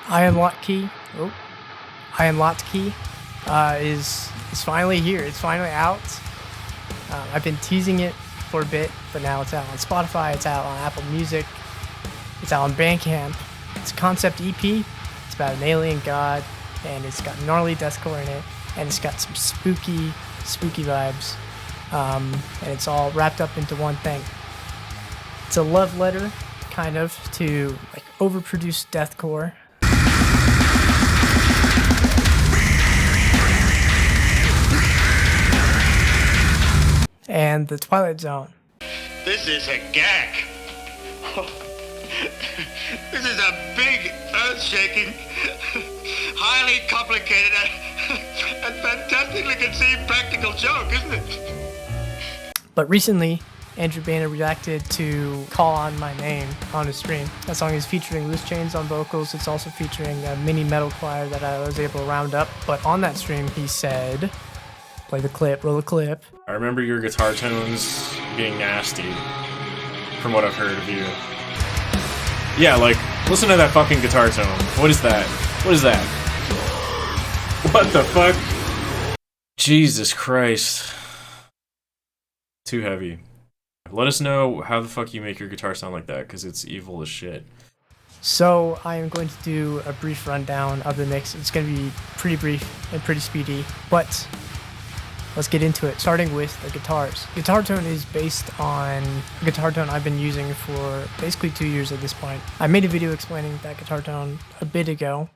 Am Lotkey. Oh, Am Lotkey is finally here. It's finally out. I've been teasing it for a bit, but now it's out on Spotify. It's out on Apple Music. It's out on Bandcamp. It's a concept EP. It's about an alien god, and it's got gnarly deathcore in it, and it's got some spooky vibes, and it's all wrapped up into one thing. It's a love letter, kind of, to like overproduced deathcore. And the Twilight Zone. This is a gag. This is a big, earth-shaking, highly complicated, and fantastically conceived practical joke, isn't it? But recently, Andrew Banner reacted to Call On My Name on his stream. That song is featuring Loose Chains on vocals. It's also featuring a mini metal choir that I was able to round up. But on that stream, he said, play the clip, roll the clip. I remember your guitar tones being nasty, from what I've heard of you. Yeah, like, listen to that fucking guitar tone. What is that? What is that? What the fuck? Jesus Christ. Too heavy. Let us know how the fuck you make your guitar sound like that, because it's evil as shit. So I am going to do a brief rundown of the mix. It's going to be pretty brief and pretty speedy, but let's get into it, starting with the guitars. Guitar tone is based on a guitar tone I've been using for basically 2 years at this point. I made a video explaining that guitar tone a bit ago.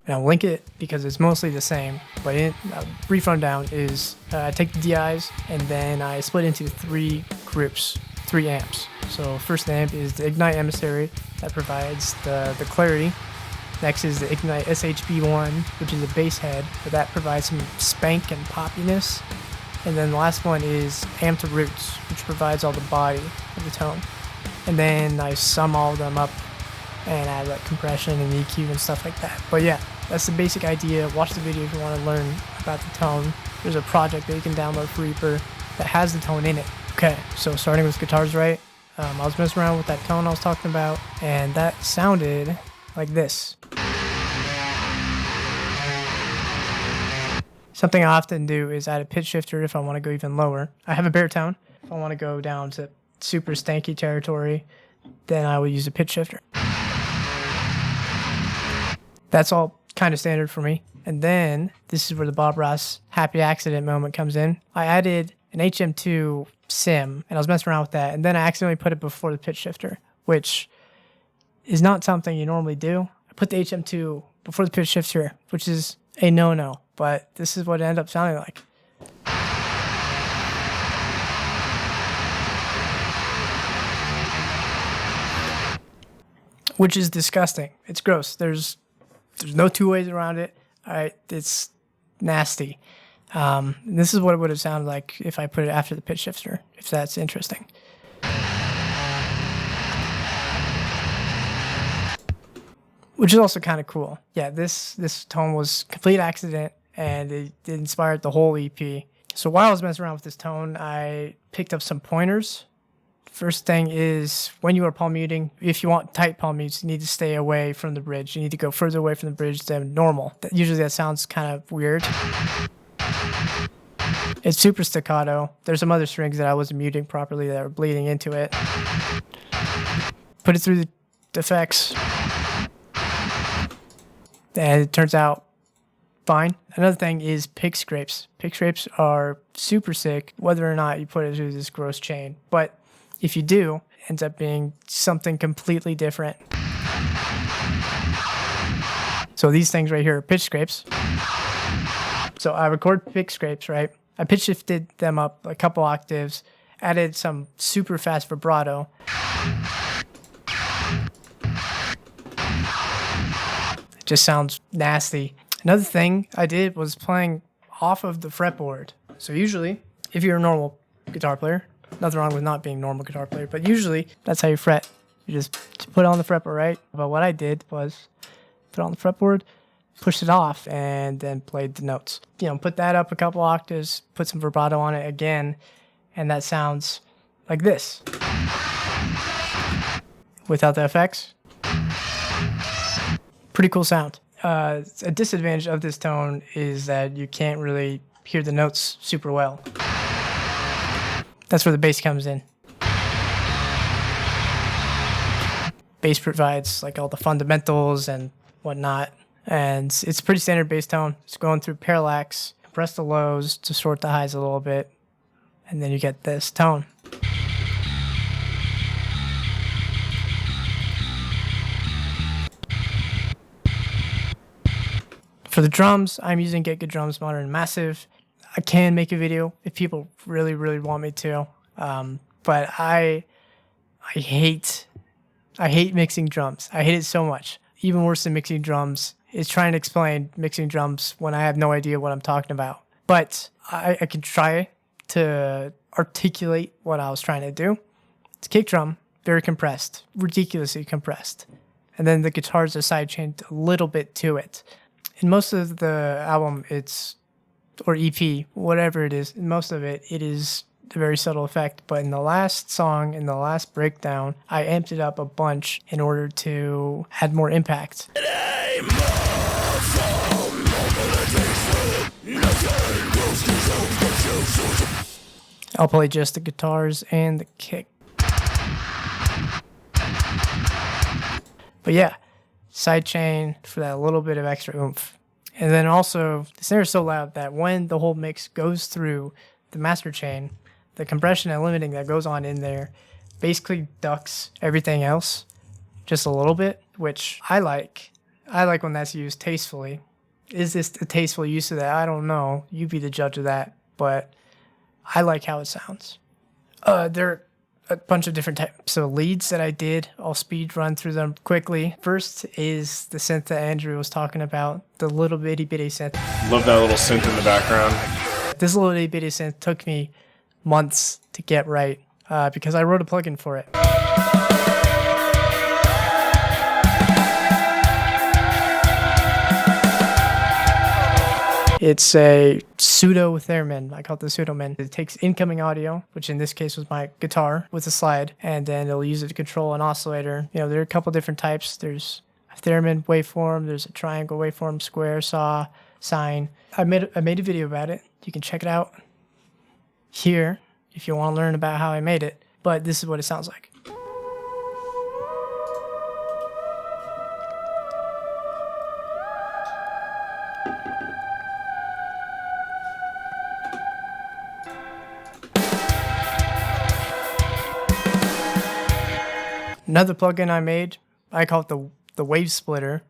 And I'll link it because it's mostly the same, but a brief rundown is I take the DIs and then I split into 3 groups, 3 amps. So first amp is the Ignite Emissary that provides the clarity. Next is the Ignite SHB1, which is a bass head, but that provides some spank and poppiness. And then the last one is Amp to Roots, which provides all the body of the tone. And then I sum all of them up and add like compression and EQ and stuff like that. But yeah, that's the basic idea. Watch the video if you want to learn about the tone. There's a project that you can download for Reaper that has the tone in it. Okay, so starting with guitars, right? I was messing around with that tone I was talking about, and that sounded like this. Something I often do is add a pitch shifter if I want to go even lower. I have a baritone. If I want to go down to super stanky territory, then I will use a pitch shifter. That's all kind of standard for me. And then this is where the Bob Ross happy accident moment comes in. I added an HM2 sim, and I was messing around with that, and then I accidentally put it before the pitch shifter, which is not something you normally do. I put the HM2 before the pitch shifter, which is a no-no, but this is what it ended up sounding like. Which is disgusting. It's gross. There's no two ways around it. All right, it's nasty. This is what it would have sounded like if I put it after the pitch shifter, if that's interesting. Which is also kind of cool. Yeah, this tone was complete accident, and it inspired the whole EP. So while I was messing around with this tone, I picked up some pointers. First thing is, when you are palm muting, if you want tight palm mutes, you need to stay away from the bridge. You need to go further away from the bridge than normal. Usually that sounds kind of weird. It's super staccato. There's some other strings that I wasn't muting properly that were bleeding into it. Put it through the effects, and it turns out fine. Another thing is pick scrapes. Pick scrapes are super sick, whether or not you put it through this gross chain. But if you do, it ends up being something completely different. So these things right here are pitch scrapes. So I record pick scrapes, right? I pitch shifted them up a couple octaves, added some super fast vibrato. It just sounds nasty. Another thing I did was playing off of the fretboard. So usually, if you're a normal guitar player, nothing wrong with not being a normal guitar player, but usually that's how you fret. You just put it on the fretboard, right? But what I did was put it on the fretboard, pushed it off and then played the notes. You know, put that up a couple octaves, put some vibrato on it again, and that sounds like this. Without the effects. Pretty cool sound. A disadvantage of this tone is that you can't really hear the notes super well. That's where the bass comes in. Bass provides like all the fundamentals and whatnot, and it's pretty standard bass tone. It's going through parallax, compress the lows, distort the highs a little bit, and then you get this tone. For the drums, I'm using Get Good Drums Modern and Massive. I can make a video if people really, really want me to, but I hate mixing drums. I hate it so much. Even worse than mixing drums is trying to explain mixing drums when I have no idea what I'm talking about. But I can try to articulate what I was trying to do. It's kick drum, very compressed, ridiculously compressed. And then the guitars are sidechained a little bit to it. In most of the album, or EP, whatever it is, in most of it, it is a very subtle effect. But in the last song, in the last breakdown, I amped it up a bunch in order to add more impact. I'll play just the guitars and the kick. But yeah, sidechain for that little bit of extra oomph. And then also, the snare is so loud that when the whole mix goes through the master chain, the compression and limiting that goes on in there basically ducks everything else just a little bit, which I like. I like when that's used tastefully. Is this a tasteful use of that? I don't know. You be the judge of that. But I like how it sounds. There are a bunch of different types of leads that I did. I'll speed run through them quickly. First is the synth that Andrew was talking about, the little bitty synth. Love that little synth in the background. This little itty bitty synth took me months to get right because I wrote a plugin for it. It's a pseudo theremin. I call it the pseudomin. It takes incoming audio, which in this case was my guitar, with a slide, and then it'll use it to control an oscillator. You know, there are a couple different types. There's a theremin waveform, there's a triangle waveform, square, saw, sine. I made a video about it. You can check it out here if you want to learn about how I made it. But this is what it sounds like. Another plugin I made, I call it the wave splitter,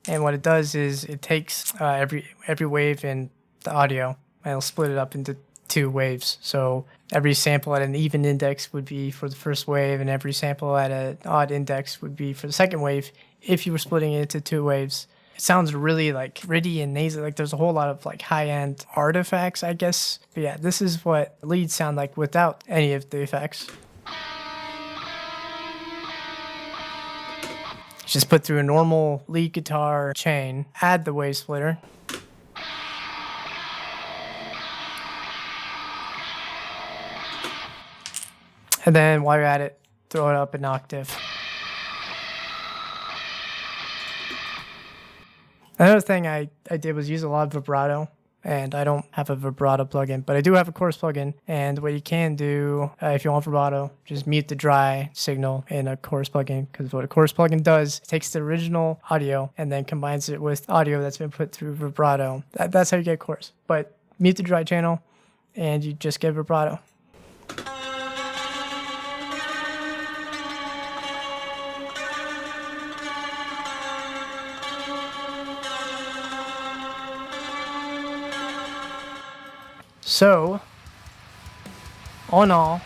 and what it does is it takes every wave in the audio and it'll split it up into two waves. So every sample at an even index would be for the first wave, and every sample at an odd index would be for the second wave. If you were splitting it into two waves, it sounds really like gritty and nasal. Like there's a whole lot of like high-end artifacts, I guess. But yeah, this is what leads sound like without any of the effects. Just put through a normal lead guitar chain, add the wave splitter. And then while you're at it, throw it up an octave. Another thing I did was use a lot of vibrato, and I don't have a vibrato plugin, but I do have a chorus plugin. And what you can do, if you want vibrato, just mute the dry signal in a chorus plugin, because what a chorus plugin does, it takes the original audio and then combines it with audio that's been put through vibrato. That's how you get chorus. But mute the dry channel, and you just get vibrato. So, all in all,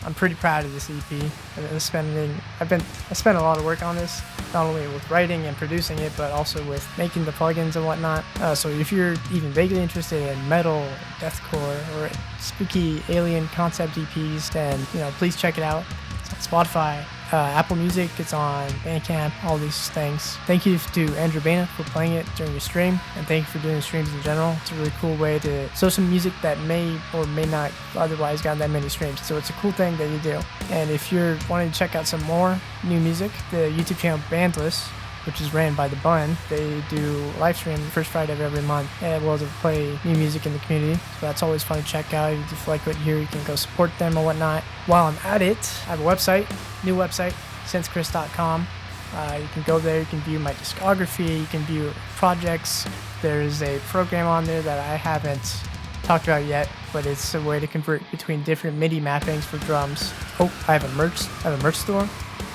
I'm pretty proud of this EP. I spent a lot of work on this, not only with writing and producing it, but also with making the plugins and whatnot. So if you're even vaguely interested in metal, deathcore, or spooky alien concept EPs, then please check it out. It's on Spotify, Apple Music, it's on Bandcamp, all these things. Thank you to Andrew Bana for playing it during your stream, and thank you for doing streams in general. It's a really cool way to show some music that may or may not otherwise got that many streams. So it's a cool thing that you do. And if you're wanting to check out some more new music, the YouTube channel Bandless, which is ran by The Bun, they do live stream the first Friday of every month, and well, to play new music in the community. So that's always fun to check out. If you like what you hear, you can go support them or whatnot. While I'm at it, I have a website, new website, sensechris.com. You can go there, you can view my discography, you can view projects. There's a program on there that I haven't talked about yet, but it's a way to convert between different MIDI mappings for drums. Oh, I have a merch store.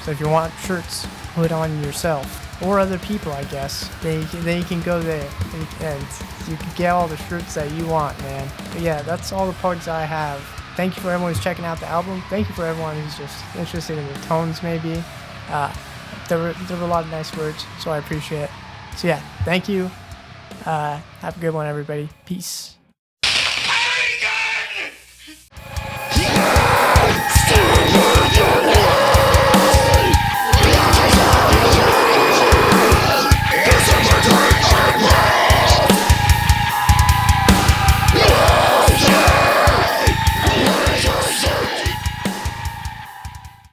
So if you want shirts, put on yourself. Or other people, I guess. Then you can go there and you can get all the shirts that you want, man. But yeah, that's all the plugs I have. Thank you for everyone who's checking out the album. Thank you for everyone who's just interested in the tones, maybe. There were a lot of nice words, so I appreciate it. So yeah, thank you. Have a good one, everybody. Peace.